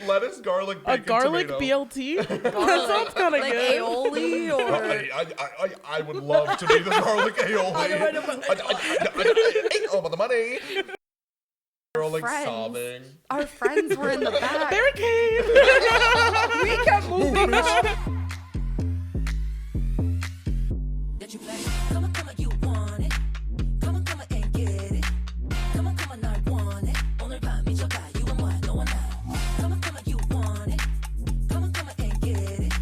lettuce, garlic, bacon, A garlic tomato. BLT? That sounds kind of like good. aioli or I would love to be the garlic aioli. Oh, but the money. Girl, like friends. sobbing. Our friends were in the back. Barricade! We kept moving up. That you play. Come on, you want it. Come on, and get it. Come on, I want it. 오늘 밤 미쳐봐, you and what, no one else. Come on, you want it. Come on, and get it.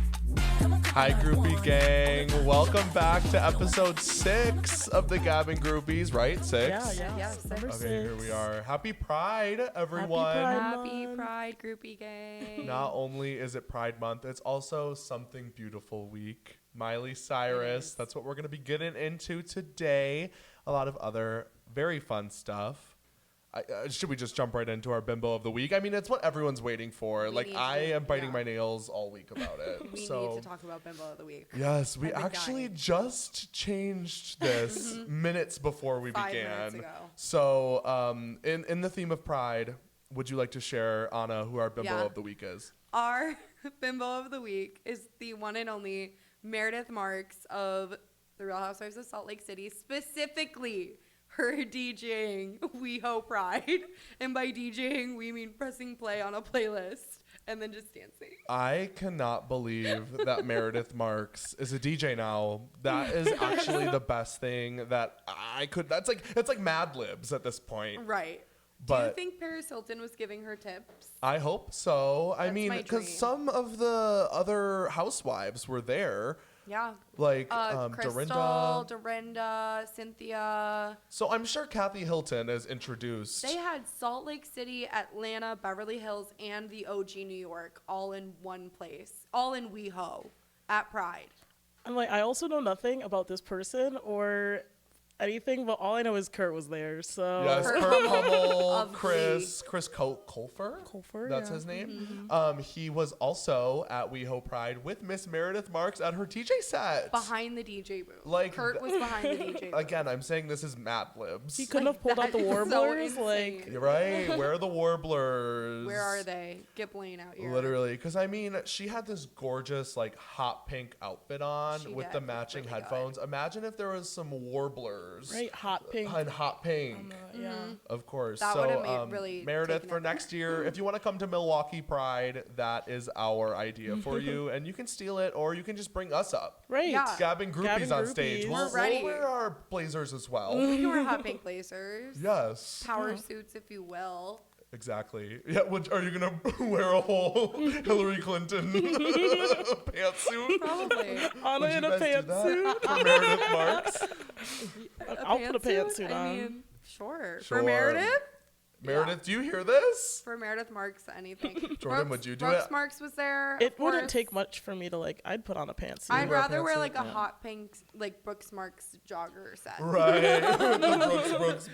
Hi, Groupie Gang. Welcome back to episode 6 of the Gavin Groupies, right? 6? Yeah, Number Okay, 6. here we are. Happy Pride, everyone. Happy Pride Groupie Gang. Not only is it Pride Month, it's also Something Beautiful Week. Miley Cyrus, that's what we're going to be getting into today. A lot of other very fun stuff. Should we just jump right into our bimbo of the week? I mean, it's what everyone's waiting for. I am biting my nails all week about it. We need to talk about bimbo of the week. Yes, we I've been actually dying. just changed this minutes before we 5 began. minutes ago. So, in the theme of Pride, would you like to share, Anna, who our bimbo of the week is? Our bimbo of the week is the one and only Meredith Marks of The Real Housewives of Salt Lake City, specifically her DJing WeHo Pride. And by DJing, we mean pressing play on a playlist and then just dancing. I cannot believe that Meredith Marks is a DJ now. That is actually the best thing that I could. It's like Mad Libs at this point. Right. But do you think Paris Hilton was giving her tips? I hope so. I That's mean, my because dream. some of the other housewives were there. Yeah. Like Crystal, Dorinda, Cynthia. So I'm sure Kathy Hilton is introduced. They had Salt Lake City, Atlanta, Beverly Hills, and the OG New York all in one place, all in WeHo at Pride. I'm like, I also know nothing about this person or anything, but all I know is Kurt was there. So Yes, Kurt Kurt Hummel Hummel, of Chris Colfer. Colfer, That's yeah. his name. He was also at WeHo Pride with Miss Meredith Marks at her DJ set. behind the DJ booth. Like Kurt was behind the DJ booth. Again, I'm saying this is Mad Libs. he couldn't have pulled out the That is so warblers. insane. You're right. Where are the warblers? Where are they? Get Blaine out here. Literally, because I mean, she had this gorgeous like hot pink outfit on She with did. the matching Really headphones. Imagine if there was some warblers. Right, hot pink. And hot pink. Yeah. Of course. That so, would've really Meredith, taken for it. next year, if you want to come to Milwaukee Pride, that is our idea for you. And you can steal it or you can just bring us up. Right. Yeah. Gavin Groupies on stage. Groupies. We'll ready. wear our blazers as well. We were hot pink blazers. Yes. Power suits, if you will. Exactly. Yeah. Are you going to wear a whole Hillary Clinton pantsuit? Probably. Anna Would you in a guys do pantsuit. that for Meredith Marks? I'll put a pantsuit on. I mean, sure. Sure. For Meredith? Meredith, do you hear this? For Meredith Marks, anything. Jordan, would you do Brooks it? Marks was there. It of wouldn't course. take much for me to I'd put on a pantsuit. I'd wear a rather wear pantsuit, like a yeah. hot pink, like Brooks Marks jogger set. Right. The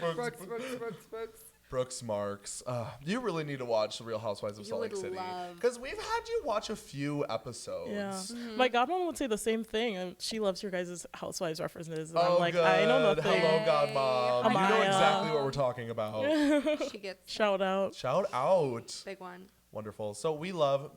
Brooks Marks. You really need to watch The Real Housewives of You Salt Lake would City. love- Because we've had you watch a few episodes. Yeah. Mm-hmm. My godmom would say the same thing. And she loves your guys' housewives references. And Oh, I'm like, good. I know nothing. Hello, Godmom. You know Amaya. exactly what we're talking about. She gets Shout out. Shout out. big one. Wonderful. So we love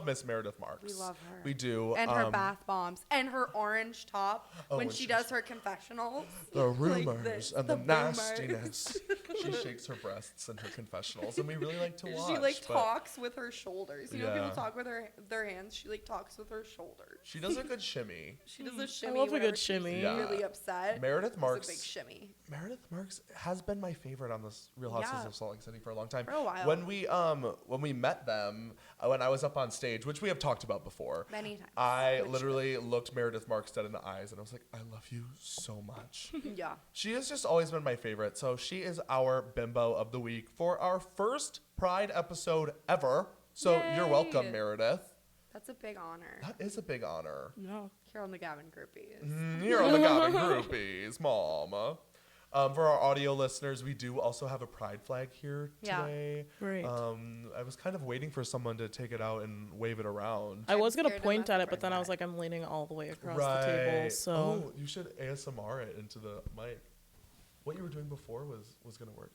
Miss Meredith Marks. We love her. We do. And her bath bombs and her orange top when when she she's- does her confessionals. The Like rumors this, and the the rumors. nastiness. She shakes her breasts in her confessionals, and we really like to watch. She but talks with her shoulders. You know, Yeah. people talk with their hands. She talks with her shoulders. She does a good shimmy. She does a shimmy. love a good whenever she's shimmy. Yeah. Really upset. Meredith It's Marks. a big shimmy. Meredith Marks has been my favorite on this Real Housewives Yeah. of Salt Lake City for a long time. For a while. When we met them, when I was up on stage, which we have talked about before, Many times. I Which- literally looked Meredith Marks dead in the eyes, and I was like, I love you so much. Yeah. She has just always been my favorite. So she is our bimbo of the week for our first Pride episode ever. So you're welcome, Yay. Meredith. That's a big honor. That is a big honor. No. Here on the Gavin Groupies. You're on the Gavin Groupies, mama. For our audio listeners, we do also have a pride flag here Yeah. today. Great. I was kind of waiting for someone to take it out and wave it around. I was going to scared point enough at to it, but then I bring was that. like, I'm leaning all the way across the table. So Oh, you should ASMR it into the mic. What you were doing before was going to work.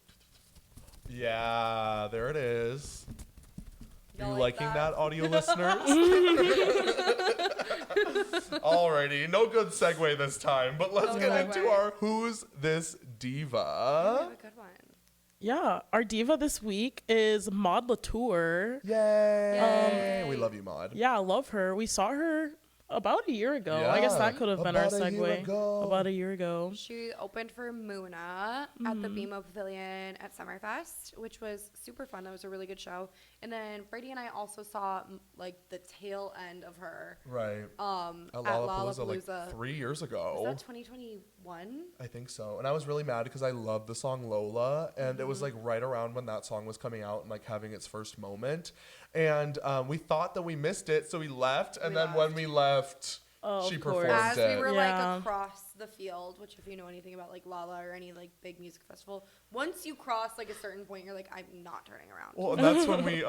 Yeah, there it is. Are Y'all you like liking that? that, audio listeners? Alrighty, no good segue this time, but let's No get segue. into our Who's This We Diva? have a good one. Yeah, our diva this week is Maude Latour. Yay! We love you, Maude. Yeah, I love her. We saw her about a year ago. I guess Yeah, that could have been our about a year segue. ago. About a year ago. She opened for Muna at the BMO Pavilion at Summerfest, which was super fun. That was a really good show. And then Brady and I also saw like the tail end of her Right. at Lollapalooza, like Lollapalooza. 3 years ago. Was that 2021? I think so. And I was really mad because I loved the song Lola. And it was like right around when that song was coming out and like having its first moment. And we thought that we missed it. So we left. And then when we left, Oh, she of course. performed As it. we were Yeah. like across the field, which if you know anything about like Lala or any like big music festival, once you cross like a certain point, you're like, I'm not turning around. Well, and that's when we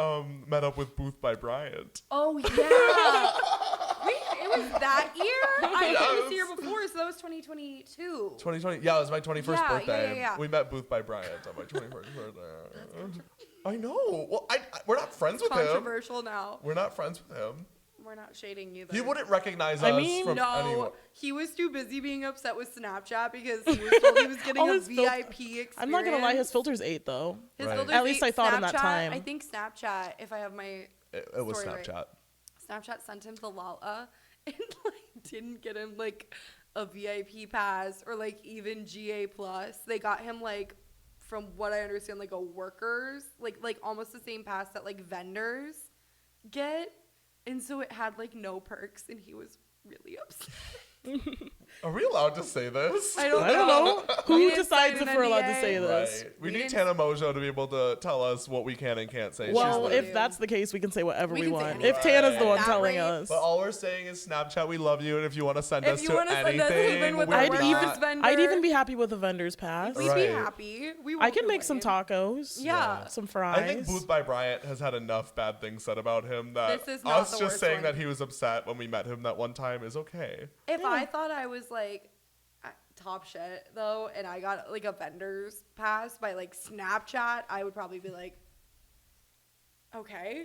met up with Booth by Bryant. Oh yeah. Wait, it was that year? I thought it was the year before, so that was 2022. 2020. Yeah, it was my 21st Yeah, birthday. yeah. We met Booth by Bryant on my 21st birthday. I know. Well, we're not friends with him. Controversial now. We're not friends with him. We're not shading you. He There. wouldn't recognize us I mean, from anyone. No, he was too busy being upset with Snapchat because he was told he was getting All a his VIP experience. I'm not gonna lie, his filters ate though. His Right. filters At least ate. I thought in that Snapchat- time. I think Snapchat, if I have my It was story right. Snapchat. Snapchat sent him the Lala and like didn't get him like a VIP pass or like even GA plus. They got him like, from what I understand, like a workers, like almost the same pass that like vendors get. And so it had like no perks and he was really upset. Are we allowed to say this? I don't I don't know. We Who didn't decides sign if an we're allowed to NDA. say this? Right. We We need didn't- Tana Mojo to be able to tell us what we can and can't say. Well, She's if like, that's the case, we can say whatever We we can say want. anything. If Tana's the one At that telling rate- us. but all we're saying is Snapchat, we love you, and if you want to send If us you to wanna send us anything, even with we're a I'd workers not- even, vendor. I'd even be happy with a vendor's pass. We'd Right. be happy. We I won't can make some complain. tacos. Yeah. Some fries. I think Booth by Bryant has had enough bad things said about him that This is not us the just worst saying one. that he was upset when we met him that one time is okay. If I thought I was like top shit though, and I got like a vendor's pass by like Snapchat, I would probably be like, okay.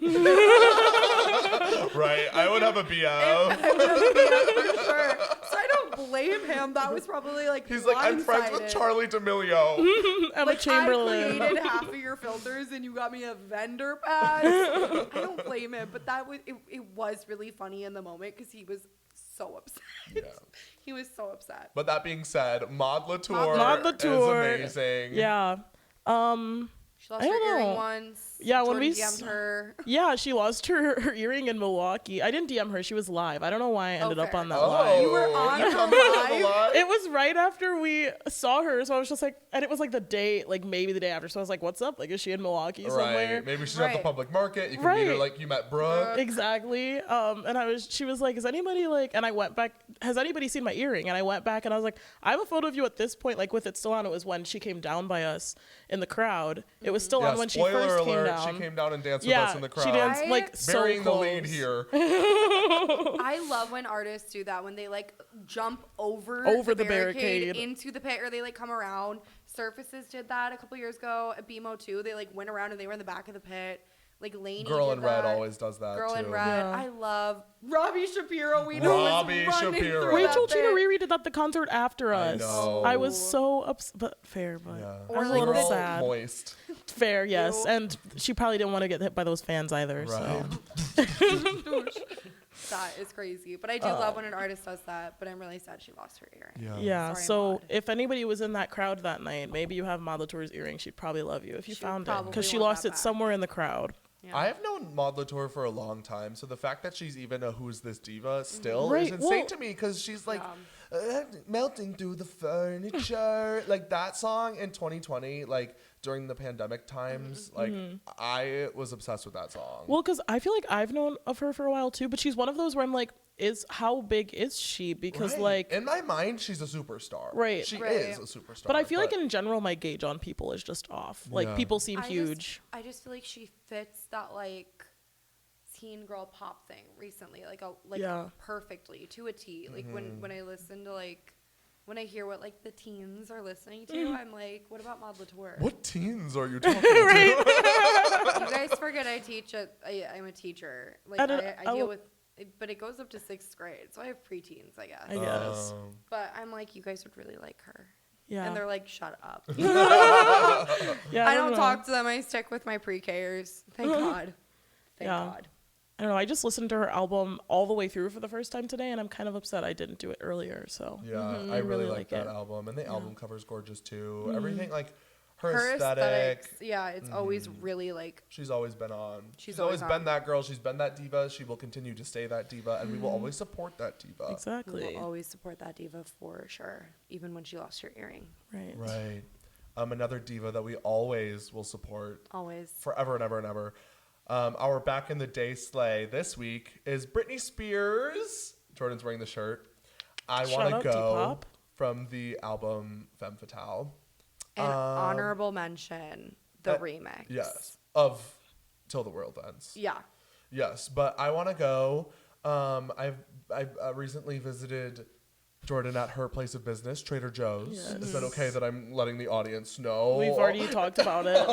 Right? I would have a BF. For sure. So I don't blame him. That was probably like He's like, I'm friends with blindsided. Charlie D'Amelio. Emma Like, Chamberlain. I created half of your filters and you got me a vendor pass. I don't blame him, but that was it was really funny in the moment because he was so upset. Yeah. He was so upset. But that being said, Maude Latour, Maude Latour. is amazing. Yeah. She lost I her don't earring know. once. Yeah, when Jordan we DM'd her. Yeah, she lost her earring in Milwaukee. I didn't DM her. She was live. I don't know why I ended up fair. on that Oh, live. You were on you her commented on the live? live? It was right after we saw her, so I was just like, and it was like the day, like maybe the day after. So I was like, "What's up? Like, is she in Milwaukee somewhere?" Right. Maybe she's at the Right. public market. You can meet her Right. like you met Brooke. Exactly. And she was like, "Is anybody like?" And I went back. Has anybody seen my earring? And I went back and I was like, "I have a photo of you at this point, like with it still on." It was when she came down by us in the crowd. It was still Yeah, on when she spoiler first came alert, down. she came down and danced with Yeah, us in the crowd. she danced I- like so Burying the close. lead here. I love when artists do that when they like jump over the barricade. into the pit, or they like come around. Surfaces did that a couple years ago at BMO too. They like went around and they were in the back of the pit. Like Lainey Girl did in Red that. always does that Girl too. in Red. Yeah. I love Robbie Shapiro. We know Robbie was running Shapiro. through Rachel that pit. Cheetah did that the concert after I us. know. I was so upset, but fair, but Yeah. I Or was a like little the- sad. Moist. Fair, yes, Ew. and she probably didn't want to get hit by those fans either. Right. So That is crazy. But I do love when an artist does that. But I'm really sad she lost her earring. Yeah. yeah. Sorry, So Maude. if anybody was in that crowd that night, maybe you have Maude Latour's earring. She'd probably love you if you She'd found it probably because she want lost that it back. somewhere in the crowd. Yeah. I have known Maude Latour for a long time, so the fact that she's even a Who's This Diva still Right, is insane well- to me because she's like Yeah. melting through the furniture. Like that song in 2020, like during the pandemic times, like I was obsessed with that song. Well, because I feel like I've known of her for a while too, but she's one of those where I'm like, how big is she? Because Right. like, in my mind, she's a superstar. Right. She Right. is a superstar. but I feel like in general, my gauge on people is just off. Like Yeah. people seem I huge. I just feel like she fits that like teen girl pop thing recently, Yeah. perfectly to a T. Like Mm-hmm. when I listen to like when I hear what like the teens are listening to, Mm. I'm like, what about Maude Latour? what teens are you talking to? You guys forget I'm a teacher. Like I deal with, but it goes up to 6th grade, so I have preteens, I guess. I guess. But I'm like, you guys would really like her. Yeah. And they're like, shut up. Yeah. I don't know. talk to them. I stick with my pre-Kers. Thank God. Thank Yeah. God. I don't know. I just listened to her album all the way through for the first time today, and I'm kind of upset I didn't do it earlier. So Yeah, I really like that album, and the album cover's gorgeous too. Everything, like her aesthetic. Aesthetics, yeah, it's always really like. She's always been on. She's always always been on. that girl. She's been that diva. She will continue to stay that diva, and we will always support that diva. exactly. We will always support that diva for sure, even when she lost her earring. Right. Right. Another diva that we always will support Always. forever and ever and ever. Our back in the day slay this week is Britney Spears. Jordan's wearing the shirt. I Shout Want to out Go Depop. from the album Femme Fatale. An honorable mention, the remix. Yes. Of Till the World Ends. Yeah. Yes, but I Want to Go. I've recently visited Jordan at her place of business, Trader Joe's. Yes. Is that okay that I'm letting the audience know? We've already talked about it.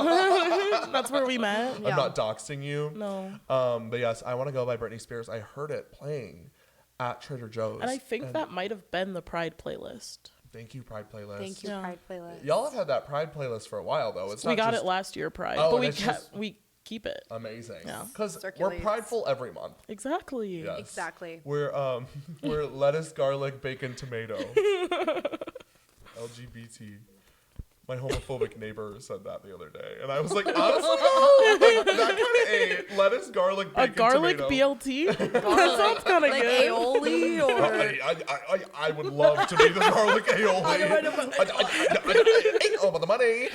That's where we met. I'm not doxing you. No. But yes, I Want to Go by Britney Spears. I heard it playing at Trader Joe's. And I think that might have been the Pride playlist. Thank you, Pride playlist. Thank you, Yeah. Pride playlist. Y'all have had that Pride playlist for a while, though. It's We not got just it last year, Pride, Oh, but and it's just- we keep it. amazing. Yeah. Because we're Circulates. prideful every month. Exactly. Yes. Exactly. We're we're lettuce, garlic, bacon, tomato. LGBT. My homophobic neighbor said that the other day, and I was like, honestly, like, that kind of lettuce, garlic, A bacon, garlic tomato. BLT? That sounds kind of Like good. aioli or I would love to be the garlic aioli. Oh, but the money.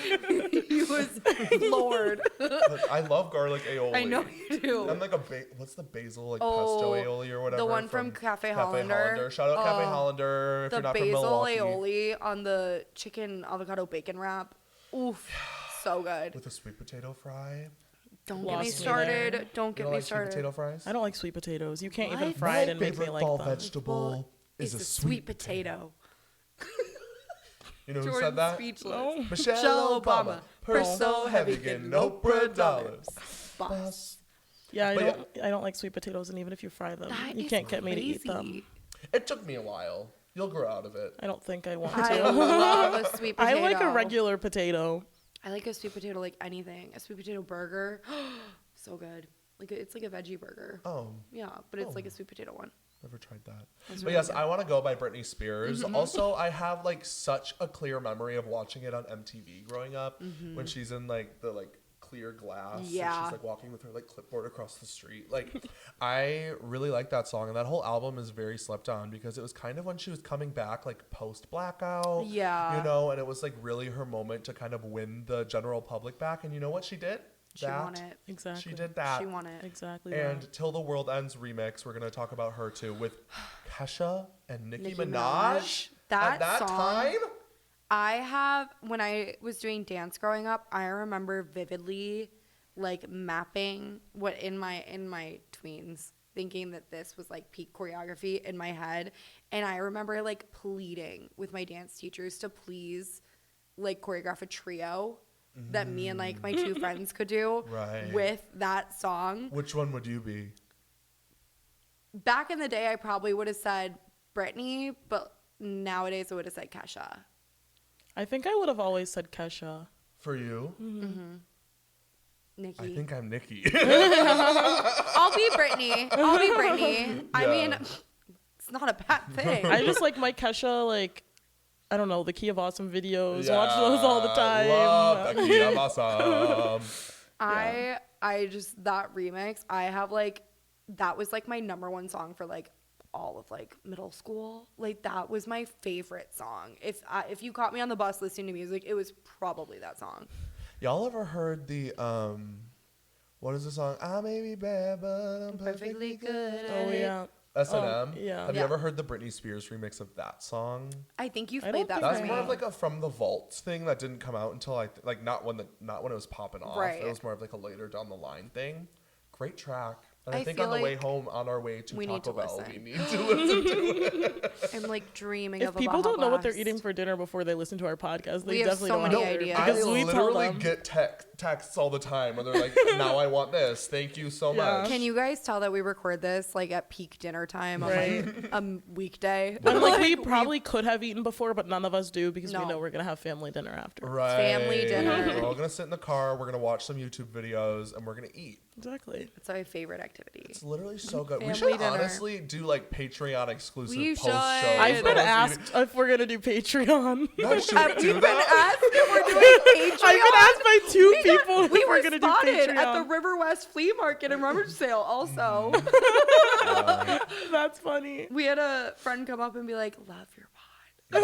he was Lord. I love garlic aioli. I know you do. I'm like what's the basil pesto aioli or whatever? The one from Cafe Hollander. Shout out Cafe Hollander if The you're not from basil Milwaukee. aioli on the chicken avocado bacon wrap. Oof, so good. With a sweet potato fry. Don't Lost get me me started. there. Don't You get don't me like sweet started. potato fries? I don't like sweet potatoes. You can't even What? fry it and make me like them. vegetable It's a sweet potato. You know who Jordan said that? speechless. No. Michelle Obama. Purse so heavy, getting Oprah dollars. Boss. Yeah, But I don't like sweet potatoes, and even if you fry them, That you is can't get me to eat them. crazy. It took me a while. You'll grow out of it. I don't think I want I to. love a sweet I potato. like a regular potato. I like a sweet potato like anything. A sweet potato burger. So good. Like it's like a veggie burger. Oh, Yeah, but it's like a sweet potato one. never tried that. That's But really yes, good. I Want to Go by Britney Spears. Also, I have like such a clear memory of watching it on MTV growing up when she's in like the clear glass. And Yeah. she's like walking with her like clipboard across the street. Like I really like that song, and that whole album is very slept on because it was kind of when she was coming back like post blackout. Yeah. You know, and it was like really her moment to kind of win the general public back. And you know what she did? She won it. Exactly. She did that. She won it. Exactly. And that. Till the World Ends remix, we're going to talk about her too with Kesha and Nicki Nicki Minaj. Minaj. That At that song- time? I have when I was doing dance growing up, I remember vividly like mapping what in my tweens thinking that this was like peak choreography in my head, and I remember like pleading with my dance teachers to please like choreograph a trio that me and like my two friends could do Right. with that song. Which one would you be? Back in the day I probably would have said Britney, but nowadays I would have said Kesha. I think I would have always said Kesha. For you? Nikki. I think I'm Nicki. I'll be Britney. I Yeah. mean, it's not a bad thing. I just like my Kesha, like, I don't know, the Key of Awesome videos. Watch those all the time. Love the Key of Awesome. I just that remix. I have like that was like my number one song for like all of like middle school. Like that was my favorite song. If you caught me on the bus listening to music, it was probably that song. Y'all ever heard the what is the song? I may be bad, but I'm perfectly good. Oh, yeah. S&M. Yeah. Have you Yeah. ever heard the Britney Spears remix of that song? I think you've I played don't that think That's for more me. of like a From the Vaults thing that didn't come out until not when it was popping off. Right. It was more of like a later down the line thing. Great track. And I think feel on the way like home, on our way to we need Taco to Bell, listen. we need to listen to it. I'm like dreaming If of a people Baja don't know what they're Blast. eating for dinner before they listen to our podcast, they We have definitely so don't many want to hear it, ideas. I because we tell literally them. get texts all the time where they're like, now I want this. Thank you so Yeah. much. Can you guys tell that we record this like at peak dinner time on Right. like a weekday? And like we probably could have eaten before, but none of us do because we No. know we're gonna have family dinner after. Right. Family dinner. We're all going to sit in the car. We're going to watch some YouTube videos and we're going to eat. Exactly. It's my favorite activity. It's literally so good. We Family should dinner. honestly do like Patreon exclusive We post show. should. I've been asked if we're gonna do Patreon. No, should we do We've been that? asked if we're doing Patreon. I've been asked by two people We if were we're gonna do spotted Patreon. at the River West Flea Market in Rummage Sale also. That's funny. We had a friend come up and be like, love your pod. We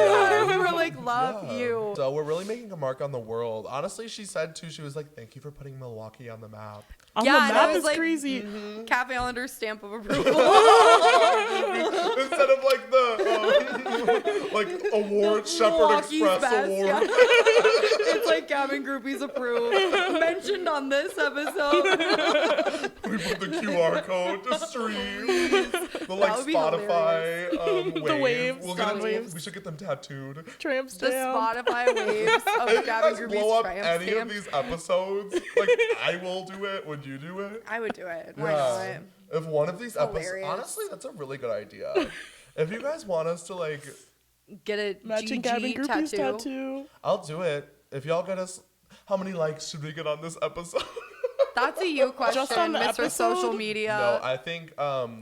were like, love Yeah. you. So we're really making a mark on the world. Honestly, she said too, she was like, thank you for putting Milwaukee on the map. On Yeah, the and I map was is like, crazy. Cafe Islander's stamp of approval. Instead of like the like award, Shepherd Milwaukee's Express best, award. yeah. It's like Cabin Groupies approved. Mentioned on this episode. We put the QR code to stream. The like would be Spotify wave. The waves, We'll sound get waves. We should get them tattooed. Tramp The stamp. Spotify waves of If you Cabin guys Groupies blow up triumph any stamp. of these episodes, like I will do it. Would you do it? I would do it. Why Yeah. not? If one of these episodes, Hilarious. honestly, that's a really good idea. If you guys want us to like, Get a Matching Cabin GG Groupies tattoo. tattoo. I'll do it. If y'all get us, how many likes should we get on this episode? That's a you question, Just on the Mr. episode? Social Media. No, I think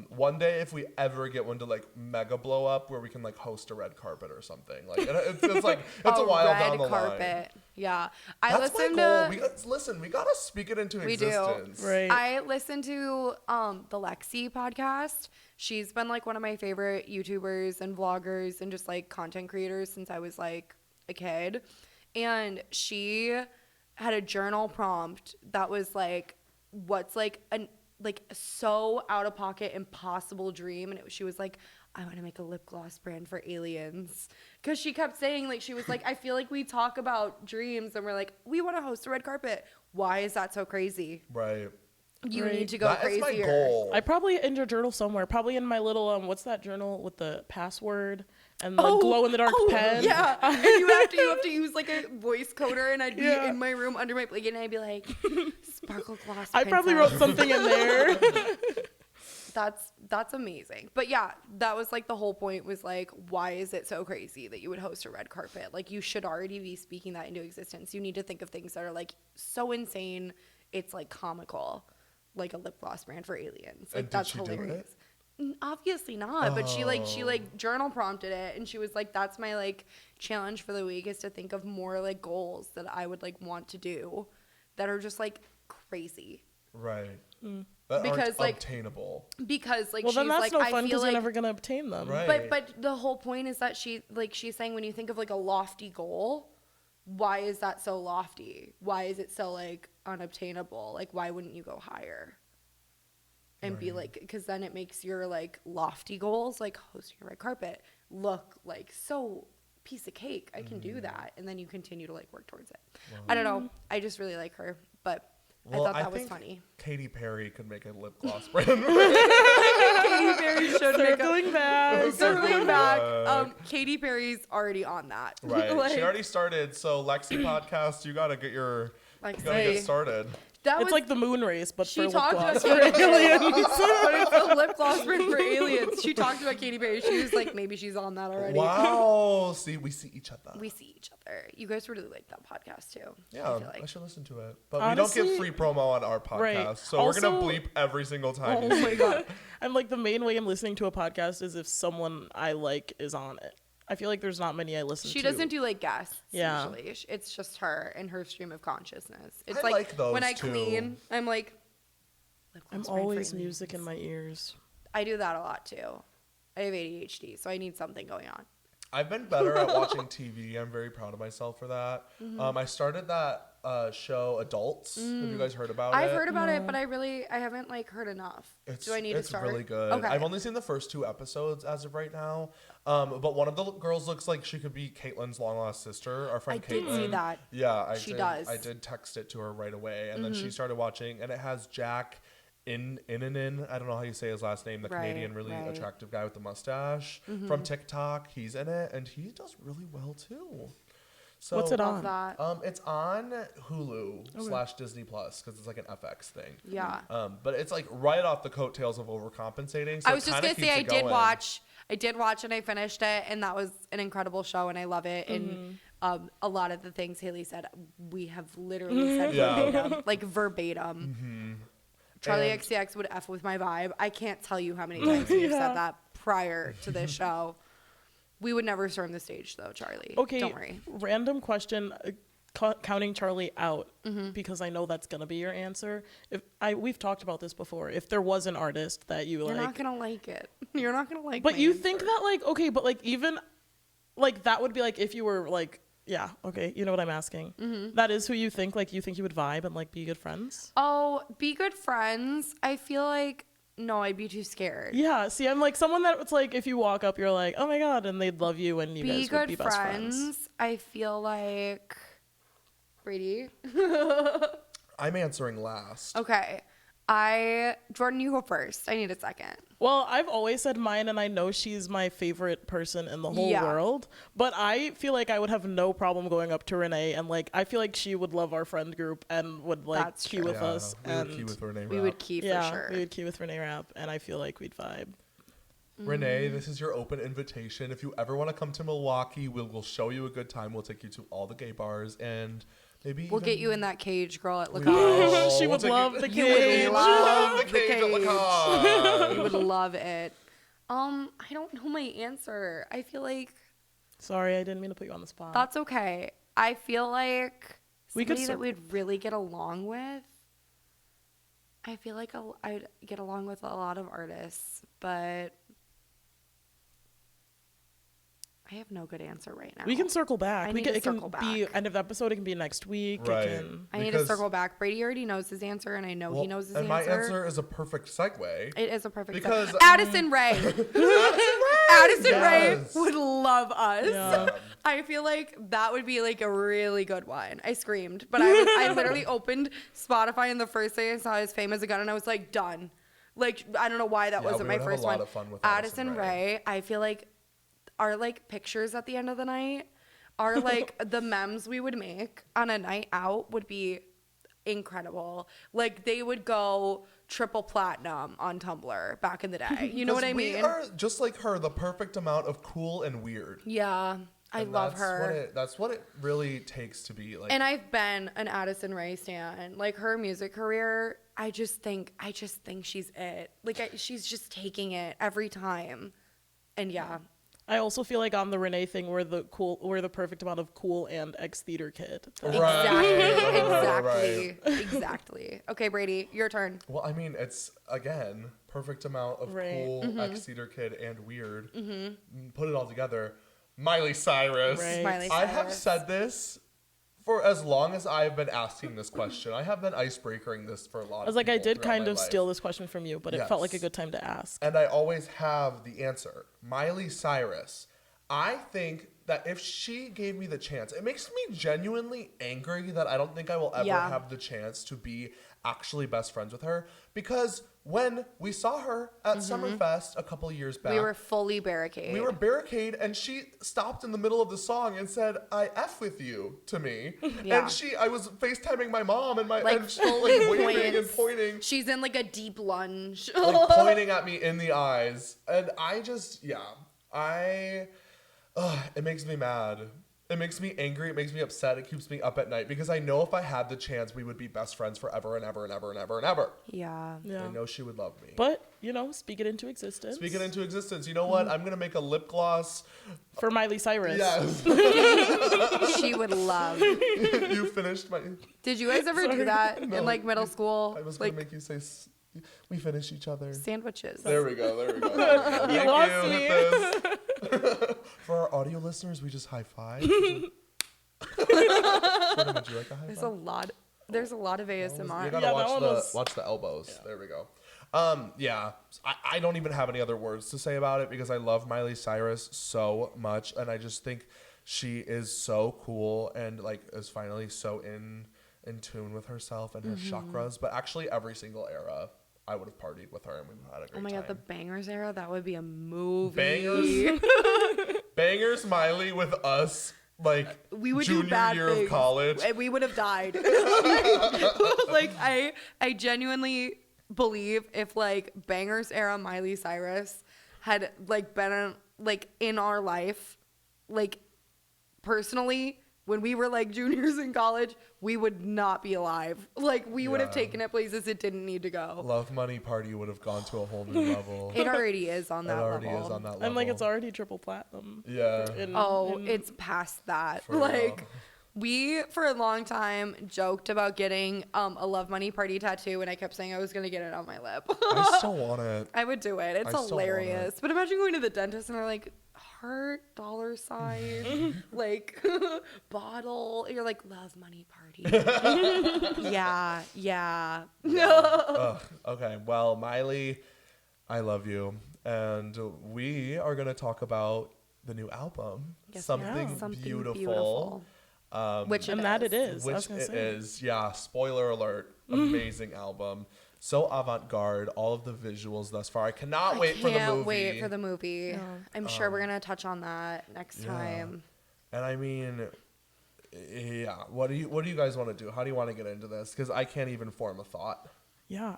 one day if we ever get one to like mega blow up, where we can like host a red carpet or something, like it's like it's a while red down the carpet. line. Yeah, I That's my listened goal. to. We gotta speak it into We do. existence. Right. I listened to the Lexi podcast. She's been like one of my favorite YouTubers and vloggers and just like content creators since I was like a kid. And she had a journal prompt that was like, what's like an like so out of pocket impossible dream, and she was like, I want to make a lip gloss brand for aliens, because she kept saying, like, she was like, I feel like we talk about dreams and we're like, we want to host a red carpet. Why is that so crazy? Right. You Right. need to go That is crazier. my goal. I probably in your journal somewhere. Probably in my little what's that journal with the password and the glow in the dark pen? Yeah, and you have to use like a voice coder, and I'd be Yeah. in my room under my blanket, and I'd be like, sparkle gloss. I probably wrote something in there. That's amazing. But yeah, that was like the whole point, was like, why is it so crazy that you would host a red carpet? Like, you should already be speaking that into existence. You need to think of things that are like so insane, it's like comical, like a lip gloss brand for aliens. Like, And did that's she do hilarious. Obviously not, but she like journal prompted it, and she was like, that's my like challenge for the week, is to think of more like goals that I would like want to do that are just like crazy. Right. That Because, aren't like, obtainable. Because like, Well, she's then that's like, no I fun feel because like you're never gonna obtain them. Right. But the whole point is that she's saying, when you think of like a lofty goal, why is that so lofty? Why is it so like unobtainable? Like, why wouldn't you go higher? And be like, because then it makes your like lofty goals, like hosting a red carpet, look like so piece of cake. I can do that, and then you continue to like work towards it. I don't know. I just really like her, but I thought that was think funny. Katy Perry could make a lip gloss brand. Katy Perry should make a Circling back. circling back. Katy Perry's already on that. Right. Like, She already started. So Lexi podcast, you gotta get Lexi. started. that It's was like the moon race, but She for lip talked gloss about for aliens. but it's a lip gloss brand for aliens. She talked about Katy Perry. She was like, maybe she's on that already. Wow. See, we see each other. We see each other. You guys really like that podcast too. Yeah, I feel like. I should listen to it. But we don't Honestly, get free promo on our podcast, right. so we're gonna Also- bleep every single time. Oh my god. I'm like, the main way I'm listening to a podcast is if someone I like is on it. I feel like there's not many I listen to. She doesn't do like guests. Yeah. Usually, it's just her and her stream of consciousness. It's I like those when I too. clean, I'm like. lip I'm gloss brand for always aliens. music in my ears. I do that a lot too. I have ADHD, so I need something going on. I've been better at watching TV. I'm very proud of myself for that. Mm-hmm. I started that show Adults. Have you guys heard about it? I've heard about it, but I haven't like heard enough. Do I need to start? It's really good. Okay. I've only seen the first 2 episodes as of right now. But one of the girls looks like she could be Caitlin's long lost sister, our I friend did Caitlin. see that. Yeah, She does. I did text it to her right away, and then she started watching, and it has Jack I don't know how you say his last name, the Right, Canadian really right. attractive guy with the mustache from TikTok. He's in it, and he does really well too. So, What's it Love on? that. It's on Hulu / Disney Plus because it's like an FX thing. Yeah. But it's like right off the coattails of overcompensating. So I was just going gonna to say I did watch and I finished it, and that was an incredible show, and I love it. And a lot of the things Haley said, we have literally said Yeah. verbatim, like verbatim. Charlie And- XCX would F with my vibe. I can't tell you how many times we've Yeah. said that prior to this show. We would never storm the stage though, Charlie. Okay, Don't worry. random question, counting Charlie out, because I know that's gonna be your answer. We've talked about this before. If there was an artist that you You're like, not gonna like it. You're not gonna like. but my you answer. think that like, okay, but like even like that would be like if you were like, yeah, okay, you know what I'm asking. That is who you think you would vibe and like be good friends. Oh, be good friends. I feel like no, I'd be too scared. Yeah, see, I'm like someone that it's like if you walk up, you're like, oh my god, and they'd love you, and you Be guys would good be best friends. I feel like Brady. I'm answering last. Okay. Jordan, you go first. I need a second. Well, I've always said mine, and I know she's my favorite person in the whole Yeah. world. But I feel like I would have no problem going up to Renee, and like I feel like she would love our friend group and would like That's key true. with us. We And would key with Renee We Rapp. would key yeah, for sure. we would key with Renee Rapp, and I feel like we'd vibe. Renee, this is your open invitation. If you ever want to come to Milwaukee, we'll show you a good time. We'll take you to all the gay bars and maybe We'll even- get you in that cage, girl, at We Lacoste. will. She We'll would take love you- the You would cage. love the the cage at cage. Lacoste. You would love it. I don't know my answer. I feel like Sorry, I didn't mean to put you on the spot. that's okay. I feel like We could somebody that cir- we'd really get along with. I feel like I'd get along with a lot of artists, but I have no good answer right now. We can circle back. I We need can, to it can circle be back. end of episode. It can be next week. Right. It can, I need to because- circle back. Brady already knows his answer, and I know he knows his and answer. my answer is a perfect segue. It is a perfect Because, segue. Addison Rae. Addison Yes. Rae would love us. Yeah. I feel like that would be like a really good one. I screamed, but I literally opened Spotify, and the first thing I saw his Fame As a Gun, and I was like, done. Like, I don't know why that Yeah, wasn't we my would have first a lot one. of fun with Addison Addison Rae, I feel like our like pictures at the end of the night are like the memes we would make on a night out would be incredible. Like they would go triple platinum on Tumblr back in the day. You know what I mean? We are just like her, the perfect amount of cool and weird. Yeah, I And love that's her. That's what it really takes to be like. And I've been an Addison Rae stan. Like her music career, I just think she's it. Like she's just taking it every time. And yeah, I also feel like on the Renee thing, we're the perfect amount of cool and ex-theater kid. exactly. Okay, Brady, your turn. Well, I mean, it's again perfect amount of Right. cool, ex-theater kid, and weird. Put it all together. Miley Cyrus. Right. Miley I have Cyrus. said this for as long as I've been asking this question. I have been icebreakering this for a lot. I was like, I did kind of life. steal this question from you, but it felt like a Yes. good time to ask. And I always have the answer. Miley Cyrus. I think that if she gave me the chance, it makes me genuinely angry that I don't think I will ever Yeah. have the chance to be actually best friends with her. Because when we saw her at Summerfest a couple years back, We were fully barricaded. we were barricade, and she stopped in the middle of the song and said, "I F with you" to me. Yeah. And I was FaceTiming my mom and like and she, fully like waving and points. pointing. She's in like a deep lunge. Like pointing at me in the eyes. And I just, it makes me mad. It makes me angry. It makes me upset. It keeps me up at night because I know if I had the chance, we would be best friends forever and ever and ever and ever and ever. Yeah. Yeah. I know she would love me. But, speak it into existence. Speak it into existence. You know what? I'm going to make a lip gloss. For Miley Cyrus. Yes. She would love. You finished my... Did you guys ever do that No. in like middle school? I was going Like to make you say... We finish each other. sandwiches. There we go. Thank lost you. me. Hit this. For our audio listeners, we just high five. Would you like a high There's five? a lot of ASMR. You gotta Yeah, that one was- watch the elbows. There we go. I don't even have any other words to say about it because I love Miley Cyrus so much, and I just think she is so cool and like is finally so in tune with herself and her chakras. But actually, every single era I would have partied with her and we would have had a great Oh my time. god, the Bangers era, that would be a movie. Bangers, Bangers, Miley with us, like We would junior do bad year things. of college. And we would have died. Like I genuinely believe if like Bangers era Miley Cyrus had like been like in our life, like personally, when we were like juniors in college, we would not be alive. Like we would have Yeah. taken it places it didn't need to go. Love Money Party would have gone to a whole new level. It already is on It that already level. is on that level. And like it's already triple platinum. Yeah. It's past that. For Like real. we for a long time joked about getting a Love Money Party tattoo, and I kept saying I was gonna get it on my lip. I still want it. I would do it. It's I still want hilarious. But imagine going to the dentist and they're like, heart, dollar sign, like bottle. You're like, Love Money Party. yeah. Ugh, okay, well, Miley, I love you. And we are going to talk about the new album, Yes, Something, yeah. Something Beautiful. Which And that it is. I Which was gonna it say. is. Yeah, spoiler alert. Amazing album. So avant-garde. All of the visuals thus far. I cannot wait for the movie. Can't wait for the movie. I'm sure we're gonna touch on that next time. And I mean, yeah. What do you guys want to do? How do you want to get into this? Because I can't even form a thought. Yeah,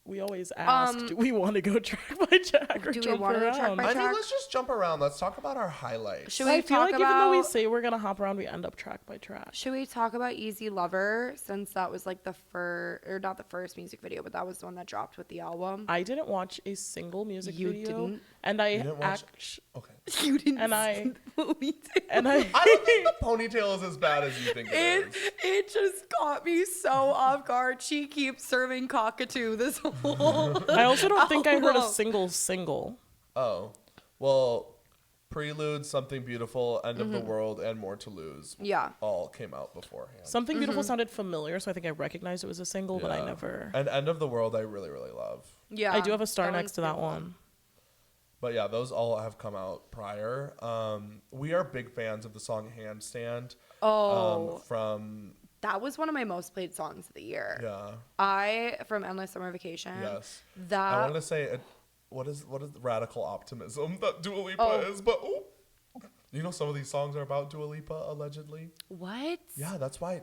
we always ask, do we want to go track by track or do we jump wanna go around? track by I mean, track? let's just jump around. Let's talk about our highlights. Should we I feel talk like even though we about? say we're gonna hop around, we end up track by track. Should we talk about Easy Lover, since that was like the first, or not the first music video, but that was the one that dropped with the album? I didn't watch a single music You video, didn't? and I didn't watch- Okay. You didn't. and I- see the movie, and I I don't think the ponytail is as bad as you think it is. It just caught me so off guard. She keeps serving cockatoo this whole. I also don't think I heard a album. single. Oh, well, Prelude, Something Beautiful, End of the World, and More to Lose. Yeah. All came out beforehand. Something Beautiful sounded familiar, so I think I recognized it was a single, but I Yeah. never. And End of the World, I really, really love. Yeah. I do have a star that next one's to that beautiful. one. But yeah, those all have come out prior. We are big fans of the song Handstand. Oh. From, That was one of my most played songs of the year. yeah, From Endless Summer Vacation. yes. I That wanted to say, what is the radical optimism that Dua Lipa Oh. is? But, you know, some of these songs are about Dua Lipa, allegedly. what? Yeah, that's why.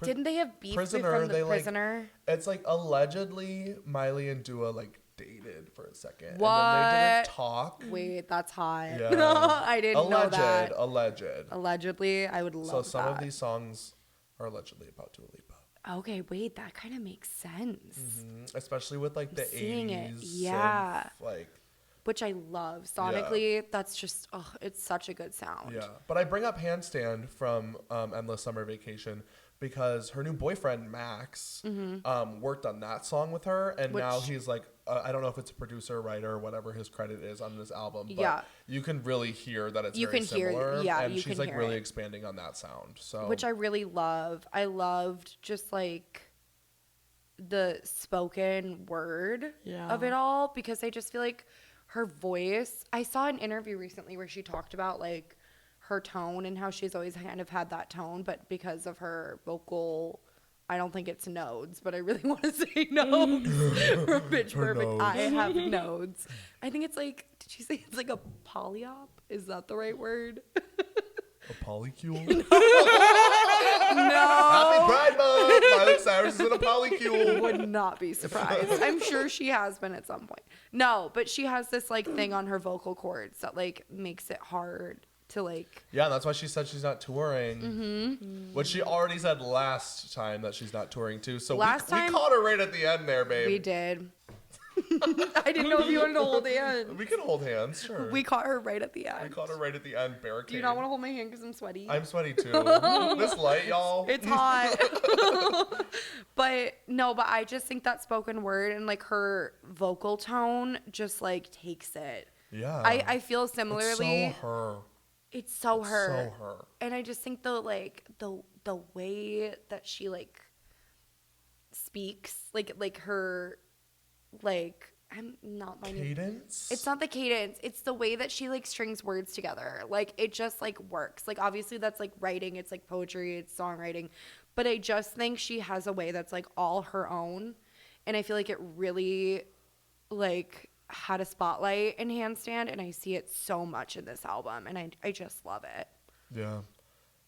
Didn't they have beef Prisoner, from the they, like, Prisoner? It's like allegedly Miley and Dua like dated for a second. And then they What? didn't talk. Wait, that's hot. Yeah. I didn't know that. Alleged. Allegedly, I would love So some that. of these songs are allegedly about Dua Lipa. Okay, wait, that kind of makes sense. Especially with like the seeing it, 80s. yeah. synth, like, Which I love. Sonically, that's just, it's such a good sound. yeah. But I bring up Handstand from Endless Summer Vacation because her new boyfriend, Max, worked on that song with her. And now Which- he's like, I don't know if it's a producer, writer, whatever his credit is on this album. But Yeah. you can really hear that it's You very can hear- similar. yeah, And you she's can like hear really it. expanding on that sound. So Which I really love. I loved just like the spoken word Yeah. of it all, because I just feel like her voice. I saw an interview recently where she talked about like her tone and how she's always kind of had that tone, but because of her vocal, I don't think it's nodes, but I really want to say nodes. For Pitch Her Perfect, nodes. I have nodes. I think it's like, did she say it's like a polyop? Is that the right word? a polycule. No. Happy Pride Month! Miley Cyrus is in a polycule. Would not be surprised. I'm sure she has been at some point. No, but she has this like thing on her vocal cords that like makes it hard to like. Yeah, and that's why she said she's not touring. Which she already said last time that she's not touring too. So Last we time- caught her right at the end there, babe. We did. I didn't know if you wanted to hold hands. We can hold hands, sure. We caught her right at the We end. caught her right at the end, barricade. Do you not want to hold my hand because I'm sweaty? I'm sweaty too. This light, y'all. It's hot. But I just think that spoken word and like her vocal tone just like takes it. Yeah. I feel similarly. It's so her. It's so It's her. so her. And I just think the way that she like speaks, like her, like, I'm not my Cadence? It's not the cadence. It's the way that she like strings words together. Like it just like works. Like obviously that's like writing. It's like poetry. It's songwriting. But I just think she has a way that's like all her own. And I feel like it really like had a spotlight in Handstand, and I see it so much in this album, and I just love it. Yeah.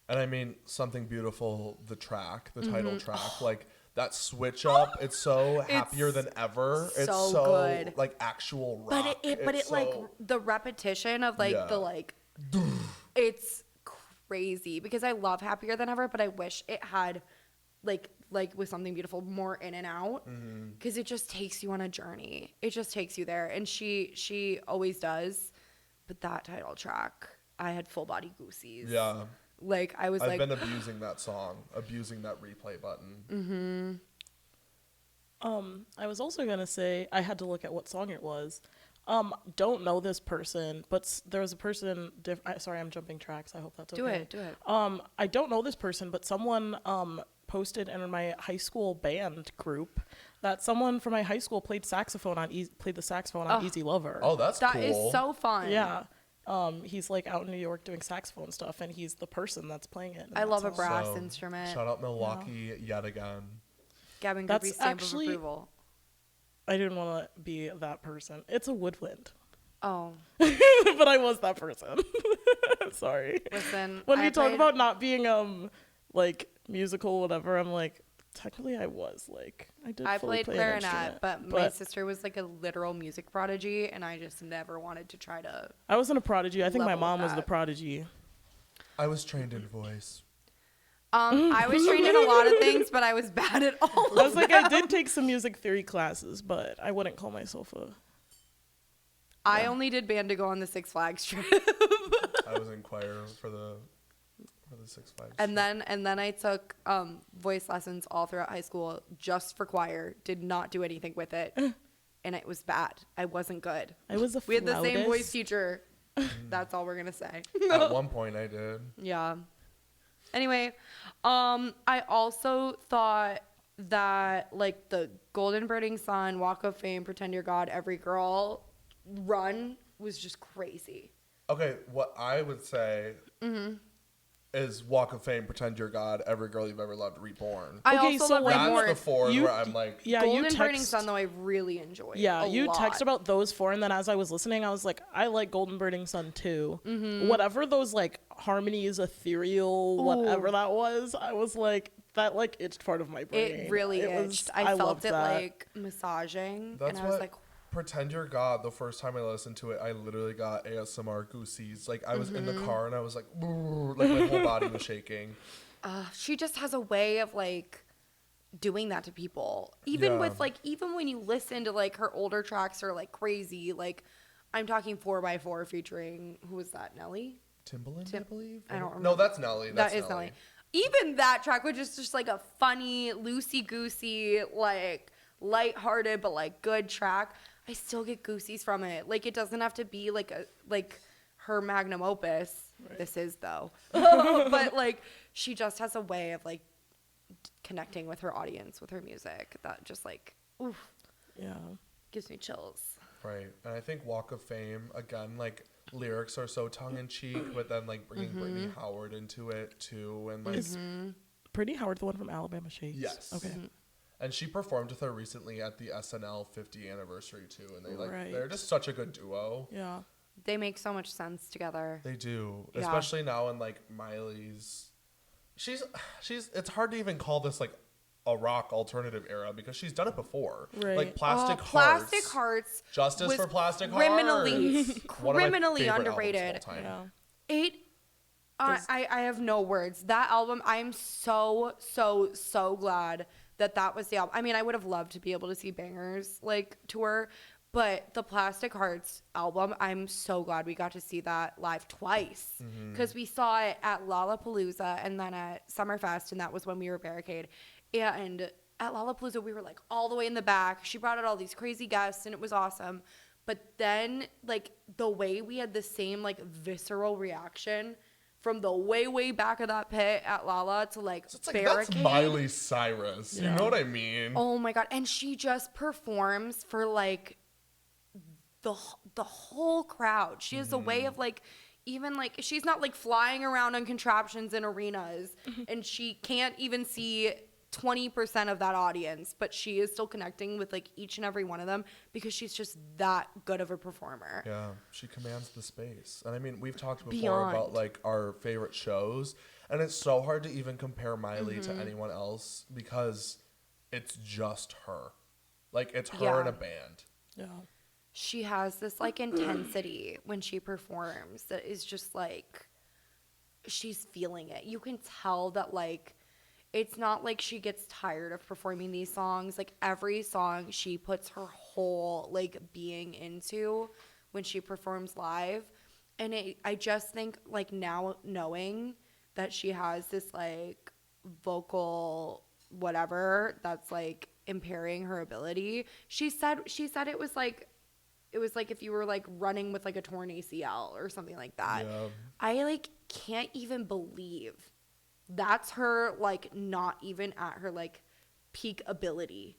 And I mean, Something Beautiful, the track, the title track, like that switch up, it's so Happier Than Ever. It's so good. like actual But rock. it like the repetition of like the like it's crazy because I love Happier Than Ever, but I wish it had like with Something Beautiful more in and out, because it just takes you on a journey. It just takes you there, and she always does. But that title track, I had full body goosies. Yeah. Like I've been abusing that song, abusing that replay button. I was also gonna say I had to look at what song it was. Don't know this person, but there was a person. Sorry, I'm jumping tracks. I hope that's okay. Do it. I don't know this person, but someone posted in my high school band group that someone from my high school played the saxophone on Easy Lover. Oh, that's That cool. is so fun. Yeah. He's like out in New York doing saxophone stuff, and he's the person that's playing it. I love a song. brass instrument. Shout out Milwaukee yet again. Gavin That's Groupie stamp actually- of approval. I didn't want to be that person. It's a woodwind. Oh, But I was that person. Sorry. listen. When I we talk played- about not being like musical, whatever, I'm like, technically I was like, I played play an clarinet, instrument, but my sister was like a literal music prodigy, and I just never wanted to try to. I wasn't a prodigy. I think my level mom was that. the prodigy. I was trained in voice. I was trained in a lot of things, but I was bad at all. I was like, I did take some music theory classes, but I wouldn't call myself a. I only did band to go on the Six Flags trip, I was in choir for the Six Flags. and then I took voice lessons all throughout high school just for choir. Did not do anything with it, and it was bad. I wasn't good. I was a. We had the same flautist. voice teacher. That's all we're gonna say. At one point, I did. Yeah. Anyway, I also thought that like the Golden Burning Sun, Walk of Fame, Pretend You're God, Every Girl run was just crazy. Okay, what I would say is Walk of Fame, Pretend You're God, Every Girl You've Ever Loved, Reborn. I Okay, also so love when- That's Reborn. the four You- where I'm like, Yeah, Golden you Burning text. Sun though I really enjoyed. Yeah, a you lot. text about those four, and then as I was listening, I was like, I like Golden Burning Sun too. Whatever those like harmonies, ethereal, whatever that was, I was like, that like itched part of my brain. It really itched. I felt loved it that. like massaging, that's and I what was like, Pretend You're God, the first time I listened to it, I literally got ASMR goosies. Like, I was in the car and I was like, "Brrr," like my whole body was shaking. she just has a way of like doing that to people. Even Yeah. with like, even when you listen to like her older tracks are like crazy. Like, I'm talking 4x4 featuring, who was that, Nelly? Timbaland, I believe? I don't No, remember. that's Nelly. That's That is Nelly. Even that track, which is just like a funny, loosey-goosey, like lighthearted but like good track, I still get goosies from it. Like, it doesn't have to be like her magnum opus. Right. This is though, but like she just has a way of like connecting with her audience with her music that just like oof, Yeah. gives me chills. Right. And I think Walk of Fame, again, like, lyrics are so tongue-in-cheek, but then, like, bringing Brittany Howard into it, too. And, like, Is Brittany Howard the one from Alabama Shakes? yes. Okay. And she performed with her recently at the SNL 50 anniversary, too. And they, like, Right. they're just such a good duo. Yeah. They make so much sense together. They do. Yeah. Especially now in, like, Miley's... She's... It's hard to even call this, like, a rock alternative era because she's done it before. Right. Like Plastic Hearts. Plastic Hearts. Justice was for Plastic criminally, Hearts. One of my criminally favorite underrated. albums of all time. Yeah. It. I have no words. That album. I'm so glad that was the album. I mean, I would have loved to be able to see Bangers like tour, but the Plastic Hearts album, I'm so glad we got to see that live twice because we saw it at Lollapalooza and then at Summerfest, and that was when we were Barricade. And at Lollapalooza, we were like all the way in the back. She brought out all these crazy guests, and it was awesome. But then, like, the way we had the same like visceral reaction from the way back of that pit at Lala to like It's like, Barricade. that's Miley Cyrus. You know what I mean? Oh my god! And she just performs for like the whole crowd. She has a way of like, even like she's not like flying around on contraptions in arenas, and she can't even see 20% of that audience, but she is still connecting with like each and every one of them because she's just that good of a performer. Yeah, she commands the space. And I mean, we've talked before Beyond. about like our favorite shows, and it's so hard to even compare Miley to anyone else because it's just her. Like, it's her in a band. Yeah. She has this like intensity when she performs that is just like she's feeling it. You can tell that like it's not like she gets tired of performing these songs. Like every song she puts her whole like being into when she performs live. And I just think like now knowing that she has this like vocal whatever that's like impairing her ability. She said it was like if you were like running with like a torn ACL or something like that. Yeah. I like can't even believe that's her like not even at her like peak ability.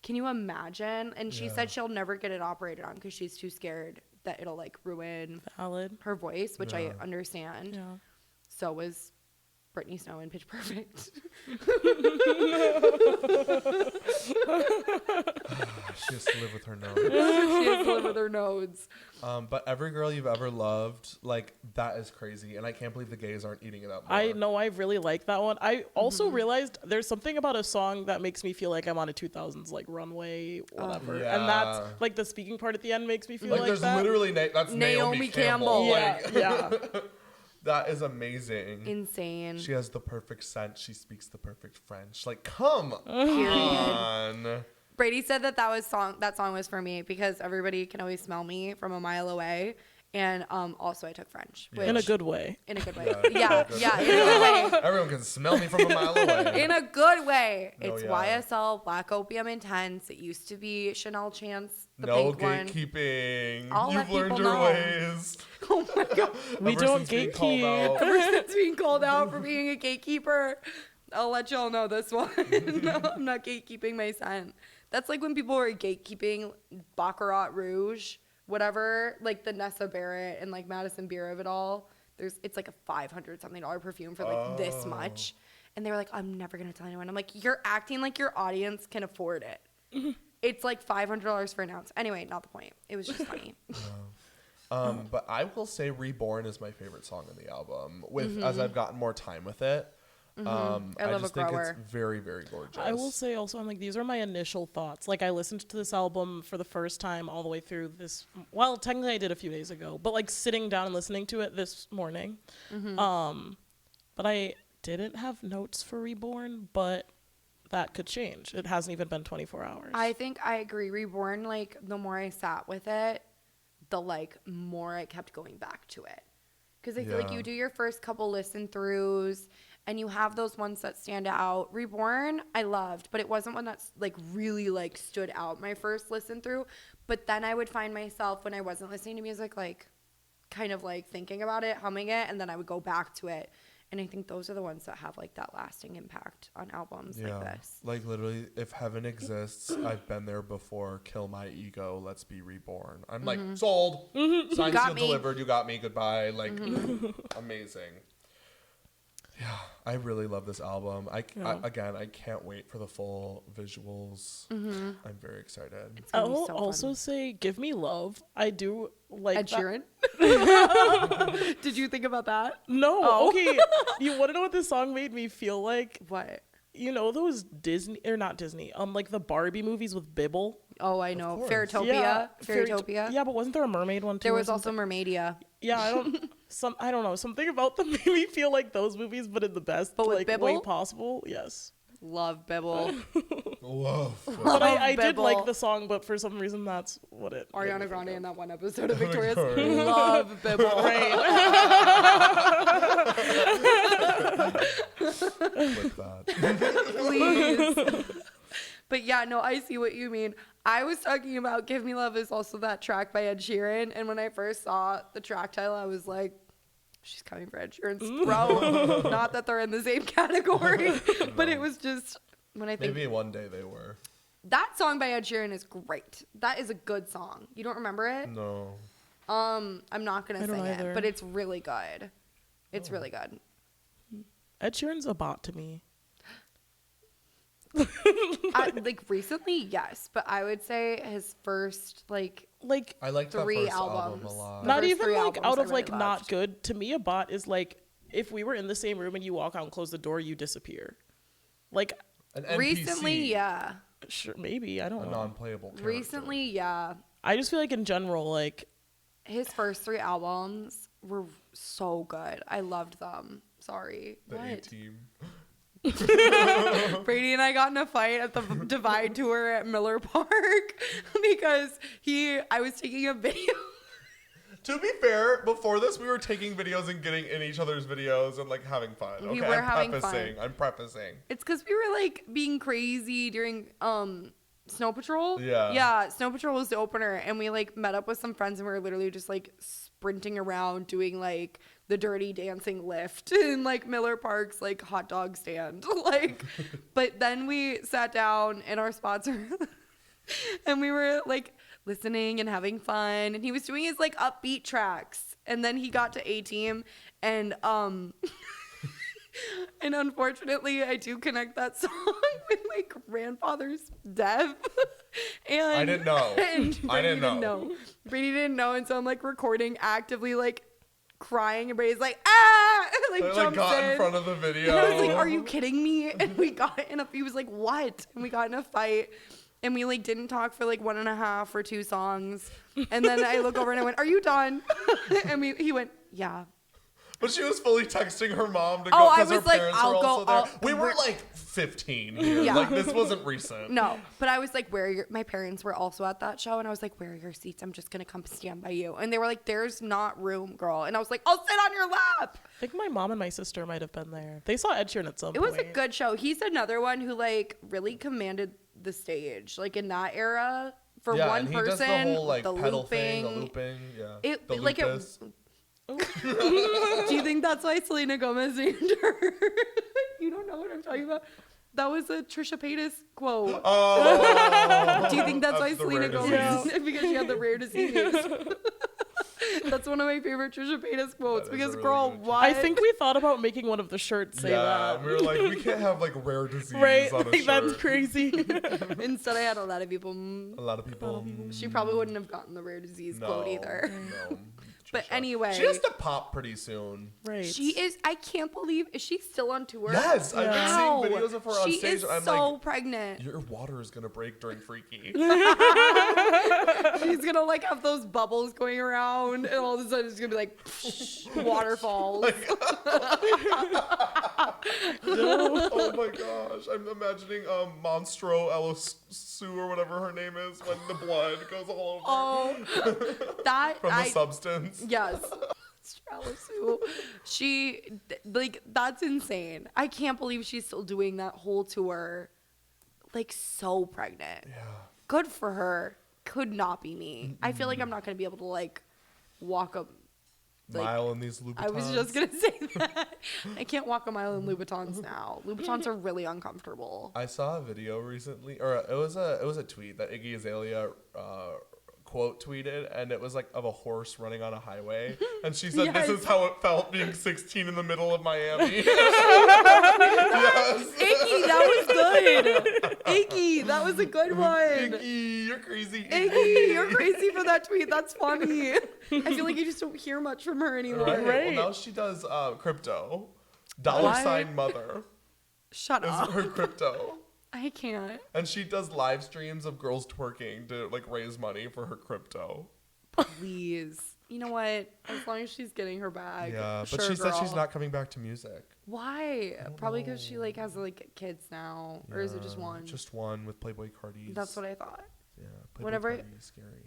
Can you imagine? And she said she'll never get it operated on because she's too scared that it'll like ruin Valid. her voice, which I understand. Yeah. So was Britney Snow in Pitch Perfect. She has to live with her nose. She has to live with her nodes. But Every Girl You've Ever Loved, like, that is crazy. And I can't believe the gays aren't eating it up more. I know, I really like that one. I also realized there's something about a song that makes me feel like I'm on a 2000s like runway, whatever. Yeah. And that's like the speaking part at the end makes me feel like there's that. literally that's Naomi Campbell. Yeah, Like, yeah. that is amazing. Insane. She has the perfect scent. She speaks the perfect French. Like, come Period. on. Brady said that song was for me because everybody can always smell me from a mile away. And also I took French. Which, In a good way. In a good way. Yeah, Yeah, in a good way. Everyone can smell me from a mile away. In a good way. No, It's yeah. YSL Black Opium Intense. It used to be Chanel Chance, the No pink one. gatekeeping. I'll You've let learned people your know. ways. Oh my God. We Ever don't since being called gatekeep. out. Ever since being called out for being a gatekeeper, I'll let y'all know this one. No, I'm not gatekeeping my scent. That's like when people are gatekeeping Baccarat Rouge, whatever, like the Nessa Barrett and like Madison Beer of it all. It's like a $500 something perfume for like this much. And they were like, I'm never going to tell anyone. I'm like, you're acting like your audience can afford it. It's like $500 for an ounce. Anyway, not the point. It was just funny. But I will say Reborn is my favorite song on the album. As I've gotten more time with it. I love just a think grower. it's very, very gorgeous. I will say also, I'm like, these are my initial thoughts. Like, I listened to this album for the first time all the way through this. Well, technically, I did a few days ago, but like sitting down and listening to it this morning. But I didn't have notes for Reborn, but that could change. It hasn't even been 24 hours. I think I agree. Reborn, like, the more I sat with it, the, like, more I kept going back to it. Because I feel like you do your first couple listen throughs and you have those ones that stand out. Reborn, I loved, but it wasn't one that's, like, really, like, stood out my first listen through. But then I would find myself, when I wasn't listening to music, like, kind of, like, thinking about it, humming it, and then I would go back to it. And I think those are the ones that have, like, that lasting impact on albums like this. Like, literally, if heaven exists, I've been there before. Kill my ego. Let's be reborn. I'm like, sold. Signed, got sealed, me. delivered. You got me. Goodbye. Like, amazing. Yeah, I really love this album. I can't wait for the full visuals. I'm very excited. It's gonna be I'll so also fun. say Give Me Love. I do like Ed that. Sheeran? Did you think about that? No, Oh. okay. You want to know what this song made me feel like? What? You know those Disney, or not Disney, like the Barbie movies with Bibble? Oh, I know. course. Fairytopia. Fairytopia. Yeah, but wasn't there a mermaid one too? There or was also something? Mermaidia. Yeah, I don't know. Something about them made me feel like those movies, but in the best But with like Bibble? way possible. Yes. Love Bibble. Love. But I did Bibble. like the song, but for some reason that's what it made me Ariana think Grande of. in that one episode of Victorious. Victorious. Love Bibble. With that. Please. But yeah, no, I see what you mean. I was talking about Give Me Love is also that track by Ed Sheeran. And when I first saw the track title, I was like, she's coming for Ed Sheeran's throat. Not that they're in the same category, but it was just when I think Maybe one day they were. that song by Ed Sheeran is great. That is a good song. You don't remember it? No. I'm not gonna I don't sing either. it, but it's really good. It's really good. Ed Sheeran's a bot to me. Like recently, yes, but I would say his first like I liked that 3 first album a albums. lot. The Not first even 3 like albums out I of like really not loved. good. To me, a bot is like if we were in the same room and you walk out and close the door, you disappear. Like An NPC, Recently, yeah. sure, maybe I a don't know. non-playable character. Recently, yeah. I just feel like in general, like His first 3 albums were so good. I loved them. Sorry. The What? A-Team. Brady and I got in a fight at the Divide tour at Miller Park because I was taking a video. To be fair, before this, we were taking videos and getting in each other's videos and like having fun. We Okay, were I'm having fun. prefacing. I'm prefacing. It's because we were like being crazy during Snow Patrol. Yeah. Yeah, Snow Patrol was the opener, and we like met up with some friends, and we were literally just like sprinting around doing like the Dirty Dancing lift in like Miller Park's like hot dog stand. Like, but then we sat down in our spots and we were like listening and having fun, and he was doing his like upbeat tracks, and then he got to A-Team, and and unfortunately I do connect that song with my grandfather's death. And I didn't know. And I Brady didn't know. Brady didn't know, and so I'm like recording actively like crying, and Brady's like ah like I like jumps got in in. front of the video. And I was like, are you kidding me? And we got in a, he was like, what? And we got in a fight, and we like didn't talk for like 1.5 or 2 songs. And then I look over and I went, are you done? And he went, yeah. But she was fully texting her mom to go Oh, I because her was like, parents I'll were go- also there. I'll- We were like 15 here. Yeah. Like this wasn't recent. No, but I was like, my parents were also at that show, and I was like, where are your seats? I'm just going to come stand by you. And they were like, there's not room, girl. And I was like, I'll sit on your lap. I think my mom and my sister might have been there. They saw Ed Sheeran at some It point. was a good show. He's another one who like really commanded the stage, like in that era for Yeah, one and he person. does the whole like the pedal looping. thing, the looping, yeah. It the like lupus. Do you think that's why Selena Gomez named her? You don't know what I'm talking about. That was a Trisha Paytas quote. Oh. Do you think that's why Of the Selena rare Gomez? disease. Because she had the rare disease. That's one of my favorite Trisha Paytas quotes. That is Because a really girl, good what? I think we thought about making one of the shirts say Yeah, that. and we were like, we can't have like rare disease Right? on a Like, shirt. that's crazy. Instead, I had a lot of people. A lot of people. She probably wouldn't have gotten the rare disease quote either. No. But Trisha. anyway. she has to pop pretty soon. Right. She is. I can't believe. Is she still on tour? Yes, I've been Wow. seeing videos of her on She stage. is I'm so like, pregnant. your water is gonna break during Freaky. She's gonna like have those bubbles going around, and all of a sudden it's gonna be like waterfalls. Oh my gosh, I'm imagining Monstro Sue or whatever her name is when the blood goes all over Oh, that from the substance. yes. Stralisu. She like that's insane. I can't believe she's still doing that whole tour. Like so pregnant. Yeah. Good for her. Could not be me. I feel like I'm not gonna be able to like walk a like, Mile in these Louboutins. I was just gonna say that. I can't walk a mile in Louboutins now. Louboutins are really uncomfortable. I saw a video recently, or it was a tweet that Iggy Azalea quote tweeted, and it was like of a horse running on a highway, and she said, Yes. "This is how it felt being 16 in the middle of Miami." Yes. Icky, that was good. Icky, that was a good one. Iggy, you're crazy. Iggy, you're crazy for that tweet. That's funny. I feel like you just don't hear much from her anymore. Right. Right. Well, now she does crypto. Dollar What? sign mother Shut is up. her crypto. I can't. And she does live streams of girls twerking to like raise money for her crypto. Please. You know what? As long as she's getting her bag. Yeah, but sure, she said she's girl. not coming back to music. Why? Probably because she like has like kids now, or is it just Yeah, one? Just one with Playboy Cardi. That's what I thought. Yeah, Playboy Whenever- Cardi is scary.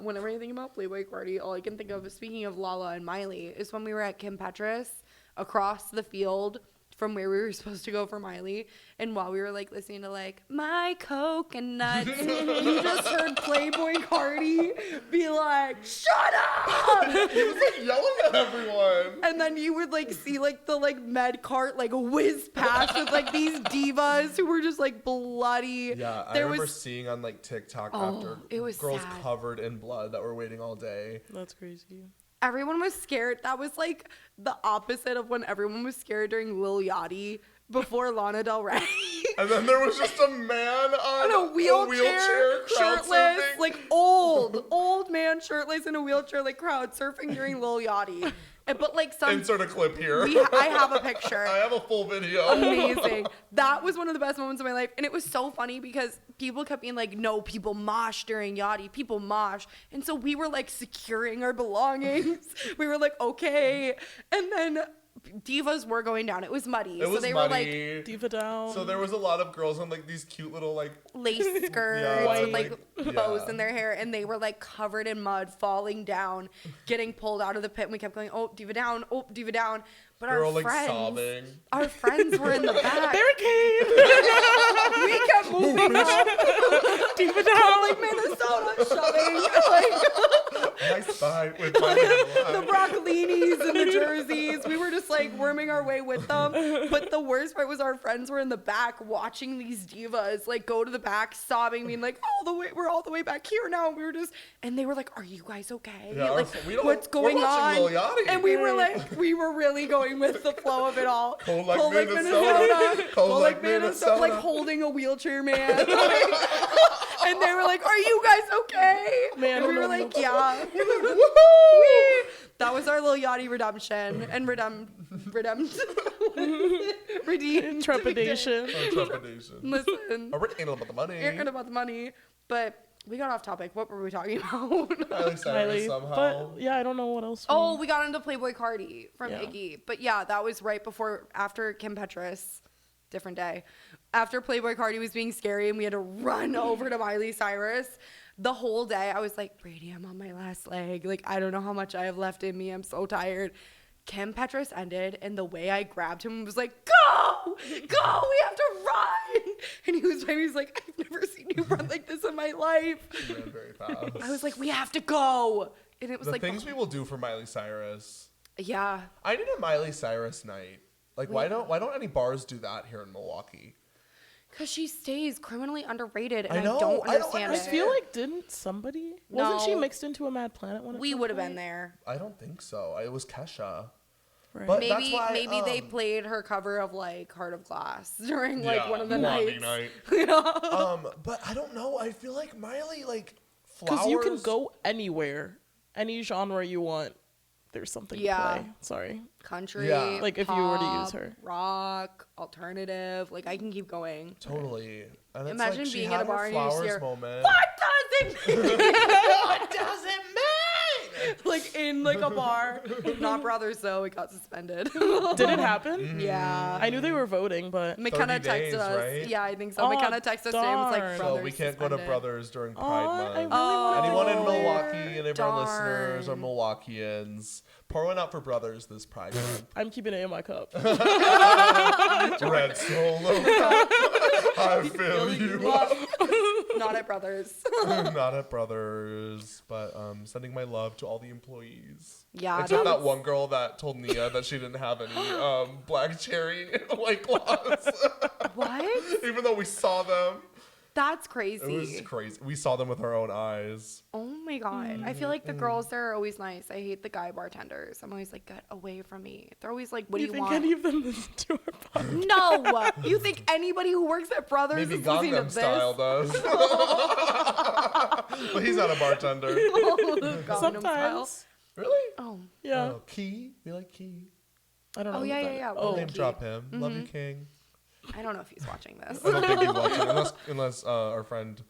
Whenever I think about Playboy Cardi, all I can think of, speaking of Lala and Miley, is when we were at Kim Petras across the field from where we were supposed to go for Miley, and while we were like listening to like my coconuts, you just heard Playboy Cardi be like, "Shut up!" He was like yelling at everyone. And then you would like see like the like med cart like whiz past with like these divas who were just like bloody. Yeah, I There remember was seeing on like TikTok Oh, after it was girls sad. covered in blood that were waiting all day. That's crazy. everyone was scared. That was like the opposite of when everyone was scared during Lil Yachty before Lana Del Rey. And then there was just a man on a wheelchair, crowd shirtless, surfing. like old man shirtless in a wheelchair, like crowd surfing during Lil Yachty. But like Insert a clip here. I have a picture. I have a full video. Amazing. That was one of the best moments of my life. And it was so funny because people kept being like, no, people mosh during Yachty. People mosh. And so we were like securing our belongings. We were like, okay. And then divas were going down. It was muddy. It was they muddy. were like Diva down. So there was a lot of girls on like these cute little like lace skirts Yeah, with like yeah. bows in their hair, and they were like covered in mud, falling down, getting pulled out of the pit. And we kept going, oh, diva down, oh, diva down. But they were our all like friends, sobbing. our friends were in the back. Barricade. We kept moving. Diva down. Like Minnesota, shoving like I spy with my little the broccolinis and the jerseys. We were just like worming our way with them. But the worst part was our friends were in the back watching these divas like go to the back, sobbing, being like, we're all the way back here now. We were just, and they were like, "Are you guys okay? Yeah, like, we don't- what's going we're watching on?" Lil Yachty. And we were like, we were really going with the flow of it all. Cold like Minnesota. Cold like Minnesota. Like holding a wheelchair man. And they were like, "Are you guys okay?" Man, and we were like, "Yeah." Woohoo! That was our Lil Yachty redemption and redeemed. Trepidation. Trepidation. Listen, We're ain't about the money. ain't about the money, but we got off topic. What were we talking about? Miley Cyrus Miley. somehow. But yeah, I don't know what else. Oh, we got into Playboy Cardi from Yeah. Iggy. But yeah, that was right after Kim Petras. Different day. After Playboy Cardi was being scary and we had to run over to Miley Cyrus. The whole day I was like, Brady, I'm on my last leg. Like, I don't know how much I have left in me. I'm so tired. Kim Petras ended, and the way I grabbed him was like, go, we have to run. And he was like, I've never seen you run like this in my life. She ran very fast. I was like, we have to go. And it was The like, things we will do for Miley Cyrus. yeah. I need a Miley Cyrus night. Like, why don't any bars do that here in Milwaukee? Because she stays criminally underrated, and I know, I don't I don't understand I it. feel like didn't somebody wasn't she No. mixed into a Mad Planet one? We would have been there. I don't think so. It was Kesha. Right. But that's Maybe why, maybe they played her cover of like Heart of Glass during like Yeah, one of the Blondie nights. night. But I don't know. I feel like Miley, like, flowers. Because you can go anywhere, any genre you want. There's something Yeah. to play. Sorry. Country, Yeah. Like, if you were to pop, use her. rock, alternative. Like I can keep going. Totally. And it's Imagine like she being had in a bar her and you just flowers hear, moment. What does it mean? What does it mean? Like in like a bar. Not brothers though. It got suspended. Did it happen? Yeah. I knew they were voting, but McKenna 30 texted days, us. right? Yeah, I think so. Oh, McKenna texted us today and was like, darn. brothers So we can't go to suspended. Brothers during Pride I Month. really Oh, Anyone in wanted to go Milwaukee, there. any of our listeners are Darn. Milwaukeeans, pour one out for Brothers this Pride Month. I'm keeping it in my cup. Red Solo. I feel you. Not at brothers. Not at Brothers, but sending my love to all the employees. Yeah, Except that that one girl that told Nia that she didn't have any black cherry white claws. What? Even though we saw them. That's It crazy. was crazy. We saw them with our own eyes. Oh my god. I feel like the girls there are always nice. I hate the guy bartenders. I'm always like, get away from me. They're always like, what do you think want? any of them listen to our podcast? No. You think anybody who works at Brothers Maybe is listening to Gangnam this? Style does. But he's not a bartender. Gangnam Style. Sometimes. Really? Oh. Yeah. Oh, Key? We like Key. I don't know. Oh, who yeah, that yeah, yeah. is. I'll Oh, name Key. drop him. Love you, King. I don't know if he's watching this. I don't think he's watching unless our friend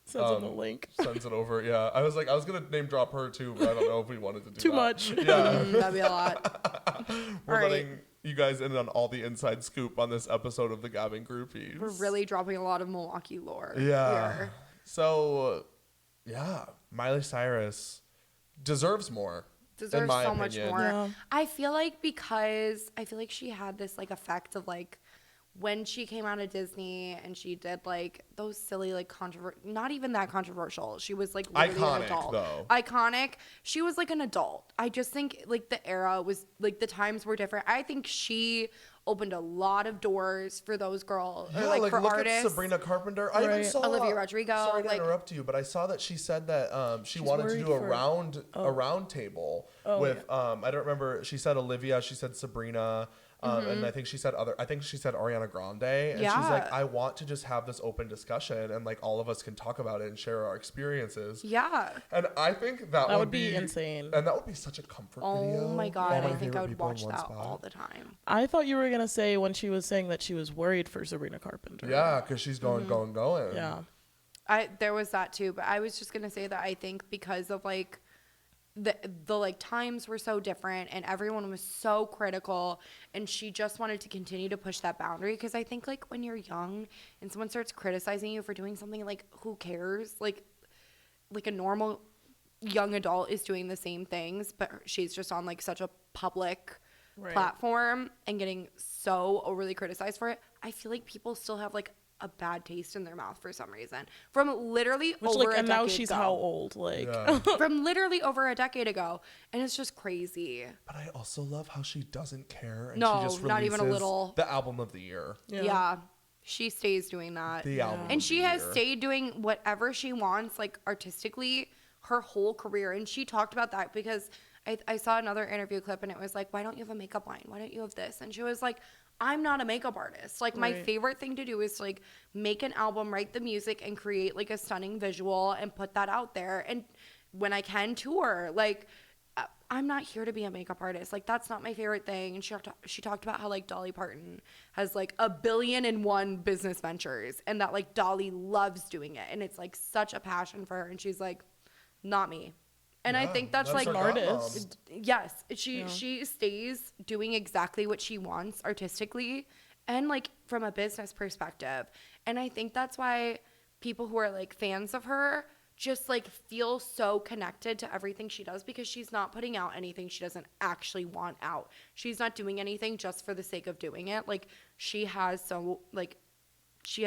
sends them the link. sends it over. Yeah, I was gonna name drop her too, but I don't know if we wanted to do Too that. much. Yeah, That'd be a lot. we're All right. letting you guys in on all the inside scoop on this episode of the Gabbing Groupies. We're really dropping a lot of Milwaukee lore. yeah. Here. So, yeah, Miley Cyrus deserves more. in Deserves my so much opinion. more. Yeah. I feel like because I feel like she had this like effect of like when she came out of Disney and she did like those silly like not even that controversial. She was like really Iconic, an adult. though. Iconic. She was like an adult. I just think like the era was like the times were different. I think she opened a lot of doors for those girls Yeah, or like for look artists. at Sabrina Carpenter. I even Right. saw Olivia Rodrigo, Sorry to like- interrupt you, but I saw that she said that she wanted to worried do a for- round table Oh, with I don't remember. She said Olivia. She said Sabrina. And I think she said Ariana Grande. And she's like, I want to just have this open discussion and like all of us can talk about it and share our experiences. Yeah. And I think that would be insane. And that would be such a comfort video. Oh my God. All I think I would favorite watch people in that one spot. all the time. I thought you were going to say when she was saying that she was worried for Sabrina Carpenter. Yeah, because she's going. Yeah. There was that too, but I was just gonna say that I think because of like the like times were so different and everyone was so critical, and she just wanted to continue to push that boundary, because I think like when you're young and someone starts criticizing you for doing something, like who cares? Like a normal young adult is doing the same things, but she's just on like such a public platform and getting so overly criticized for it. I feel like people still have like a bad taste in their mouth for some reason from literally over a decade and now she's ago. how old? Like From literally over a decade ago, and it's just crazy. But I also love how she doesn't care, and No, she just not even a releases little. the album of the year. Yeah. She stays doing that. The album And of she the has year. stayed doing whatever she wants, like artistically, her whole career. And she talked about that because I saw another interview clip, and it was like, why don't you have a makeup line? Why don't you have this? And she was like, I'm not a makeup artist. Like, my favorite thing to do is like make an album, write the music, and create like a stunning visual and put that out there. And when I can, tour. Like, I'm not here to be a makeup artist. Like, that's not my favorite thing. And she talked about how like Dolly Parton has like 1,000,000,001 business ventures, and that like Dolly loves doing it, and it's like such a passion for her. And she's like, not me. And I think that's like an artist. Yes, she stays doing exactly what she wants artistically and like from a business perspective. And I think that's why people who are like fans of her just like feel so connected to everything she does, because she's not putting out anything she doesn't actually want out. She's not doing anything just for the sake of doing it. Like, she has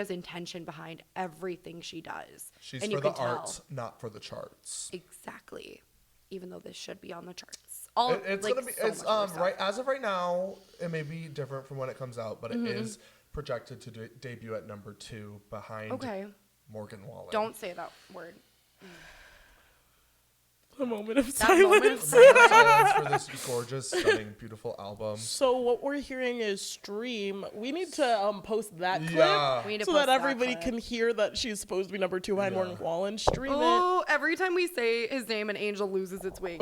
intention behind everything she does. She's and for you the can tell. art, not for the charts. Exactly. Even though this should be on the charts. It's like, gonna be. so It's much more right stuff. as of right now. It may be different from when it comes out, but it is projected to debut at number 2 behind Morgan Wallen. Don't say that word. A moment of That moment of silence. silence. For this gorgeous, stunning, beautiful album. So what we're hearing is Stream. We need to post that clip Yeah. We need to so post that everybody clip. can hear that she's supposed to be number 2 behind Morgan Wallen. Stream it. Oh, every time we say his name, an angel loses its wings.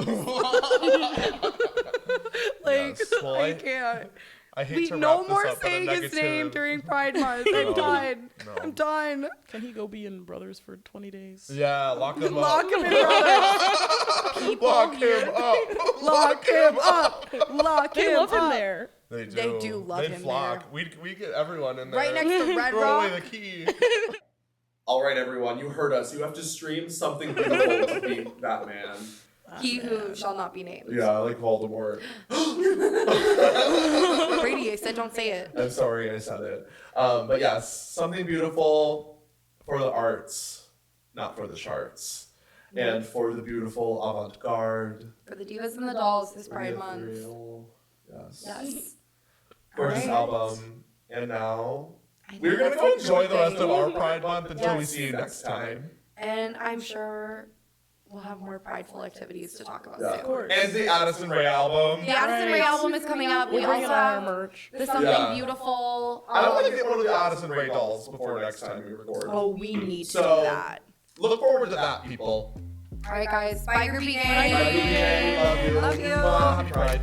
Like, Yes. Well, I can't. I hate to No wrap this more up, but a saying his name negative- during Pride Month. I'm done. No. I'm done. Can he go be in Brothers for 20 days? Yeah, lock him Lock up. him in, brothers. People Lock him here. up. Lock him up. Lock They him love him up. there. They do. They do love They'd him flock. there. We get everyone in there. Right next to Red Throw Rock. away the key. All right, everyone, you heard us. You have to stream something beautiful to beat that man. He who shall not be named. Yeah, like Voldemort. Brady, I said don't say it. I'm sorry I said it. But yes, something beautiful for the arts, not for the charts. And for the beautiful avant-garde. For the divas and the dolls this Pride Month. ethereal, yes. Yes. Gorgeous Alright. album. And now I think we're going to that's go a enjoy good the rest of thing. our Pride Month until we Yes. see you next time. And I'm sure we'll have more prideful activities to talk about Yeah. soon. And the Addison Rae album. The Addison Rae album is coming up. We We're also bringing on our have merch. the Something Yeah. Beautiful. I want to get one of the Addison Rae dolls before next time we record. Oh, we need to So- do that. Look forward to that, people. All right, guys. Bye, Groupie Gang. Bye, Groupie Gang. Love you. Love you. Mwah. Happy Pride.